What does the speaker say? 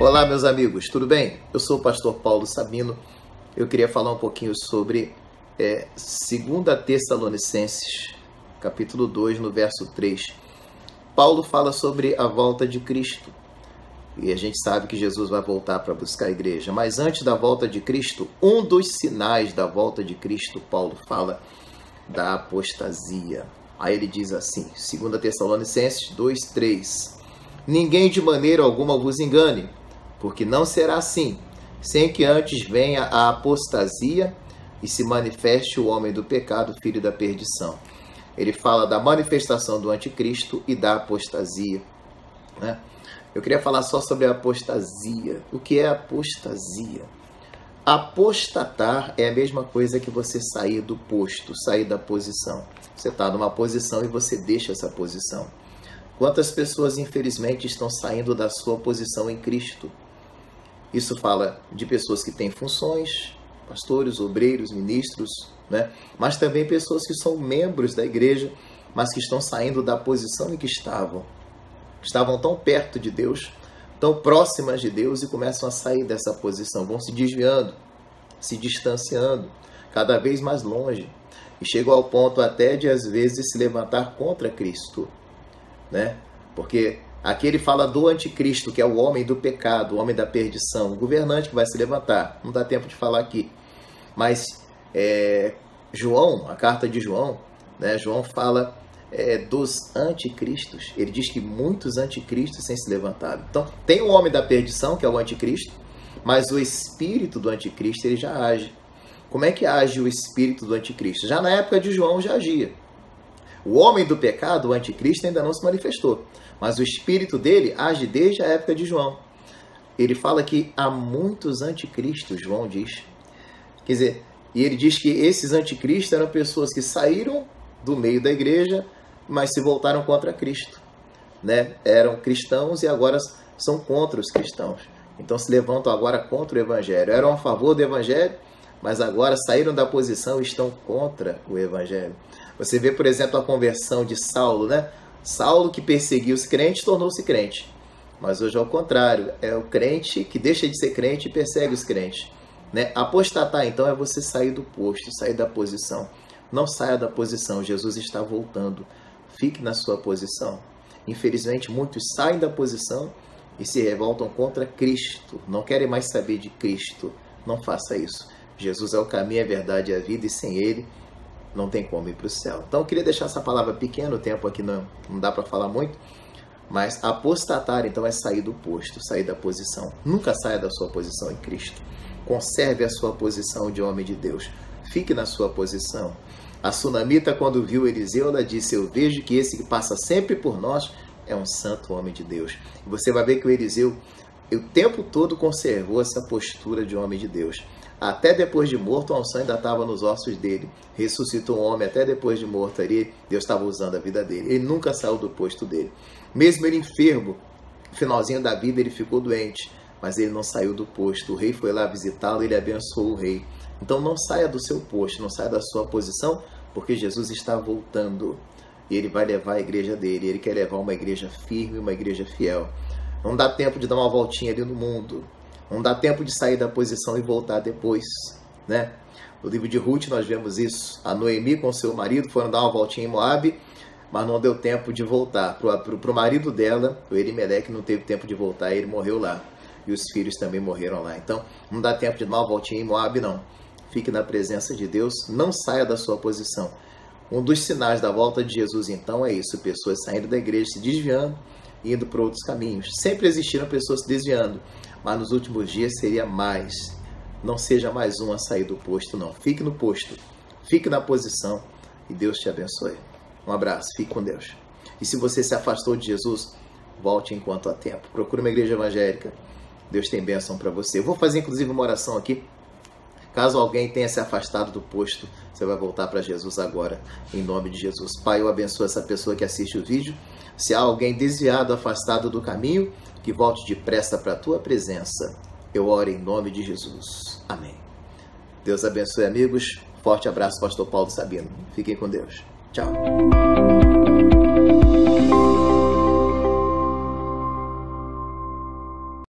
Olá, meus amigos, tudo bem? Eu sou o pastor Paulo Sabino. Eu queria falar um pouquinho sobre 2 Tessalonicenses, capítulo 2, no verso 3. Paulo fala sobre a volta de Cristo. E a gente sabe que Jesus vai voltar para buscar a igreja. Mas antes da volta de Cristo, um dos sinais da volta de Cristo, Paulo fala da apostasia. Aí ele diz assim, 2 Tessalonicenses 2, 3. Ninguém de maneira alguma vos engane, porque não será assim, sem que antes venha a apostasia e se manifeste o homem do pecado, filho da perdição. Ele fala da manifestação do anticristo e da apostasia, né? Eu queria falar só sobre a apostasia. O que é apostasia? Apostatar é a mesma coisa que você sair do posto, sair da posição. Você está numa posição e você deixa essa posição. Quantas pessoas, infelizmente, estão saindo da sua posição em Cristo? Isso fala de pessoas que têm funções, pastores, obreiros, ministros, né? Mas também pessoas que são membros da igreja, mas que estão saindo da posição em que estavam. Estavam tão perto de Deus, tão próximas de Deus e começam a sair dessa posição. Vão se desviando, se distanciando, cada vez mais longe. E chegam ao ponto até de, às vezes, se levantar contra Cristo, né? Porque aqui ele fala do anticristo, que é o homem do pecado, o homem da perdição, o governante que vai se levantar. Não dá tempo de falar aqui. Mas João, a carta de João, né? João fala dos anticristos. Ele diz que muitos anticristos têm se levantado. Então, tem o homem da perdição, que é o anticristo, mas o espírito do anticristo ele já age. Como é que age o espírito do anticristo? Já na época de João já agia. O homem do pecado, o anticristo, ainda não se manifestou. Mas o espírito dele age desde a época de João. Ele fala que há muitos anticristos, João diz. Quer dizer, e ele diz que esses anticristos eram pessoas que saíram do meio da igreja, mas se voltaram contra Cristo, né? Eram cristãos e agora são contra os cristãos. Então se levantam agora contra o evangelho. Eram a favor do evangelho, mas agora saíram da posição e estão contra o evangelho. Você vê, por exemplo, a conversão de Saulo, né? Saulo, que perseguia os crentes, tornou-se crente. Mas hoje é o contrário. É o crente que deixa de ser crente e persegue os crentes, né? Apostatar, então, é você sair do posto, sair da posição. Não saia da posição. Jesus está voltando. Fique na sua posição. Infelizmente, muitos saem da posição e se revoltam contra Cristo. Não querem mais saber de Cristo. Não faça isso. Jesus é o caminho, a verdade e a vida, e sem Ele não tem como ir para o céu. Então eu queria deixar essa palavra pequena, o tempo aqui não dá para falar muito, mas apostatar então é sair do posto, sair da posição. Nunca saia da sua posição em Cristo. Conserve a sua posição de homem de Deus. Fique na sua posição. A sunamita, quando viu Eliseu, ela disse: eu vejo que esse que passa sempre por nós é um santo homem de Deus. E você vai ver que o Eliseu o tempo todo conservou essa postura de homem de Deus. Até depois de morto, a unção ainda estava nos ossos dele. Ressuscitou um homem até depois de morto. Ali, Deus estava usando a vida dele. Ele nunca saiu do posto dele. Mesmo ele enfermo, no finalzinho da vida ele ficou doente, mas ele não saiu do posto. O rei foi lá visitá-lo, ele abençoou o rei. Então não saia do seu posto, não saia da sua posição, porque Jesus está voltando. E ele vai levar a igreja dele. Ele quer levar uma igreja firme, uma igreja fiel. Não dá tempo de dar uma voltinha ali no mundo. Não dá tempo de sair da posição e voltar depois, né? No livro de Ruth nós vemos isso. A Noemi com seu marido foram dar uma voltinha em Moabe, mas não deu tempo de voltar. Para o marido dela, o Elimeleque, não teve tempo de voltar, ele morreu lá. E os filhos também morreram lá. Então, não dá tempo de dar uma voltinha em Moabe, não. Fique na presença de Deus, não saia da sua posição. Um dos sinais da volta de Jesus, então, é isso. Pessoas saindo da igreja, se desviando, indo para outros caminhos. Sempre existiram pessoas se desviando, mas nos últimos dias seria mais. Não seja mais um a sair do posto, não. Fique no posto, fique na posição e Deus te abençoe. Um abraço, fique com Deus. E se você se afastou de Jesus, volte enquanto há tempo. Procure uma igreja evangélica. Deus tem bênção para você. Eu vou fazer inclusive uma oração aqui. Caso alguém tenha se afastado do posto, você vai voltar para Jesus agora, em nome de Jesus. Pai, eu abençoo essa pessoa que assiste o vídeo. Se há alguém desviado, afastado do caminho, que volte depressa para a tua presença. Eu oro em nome de Jesus. Amém. Deus abençoe, amigos. Forte abraço, pastor Paulo Sabino. Fiquem com Deus. Tchau.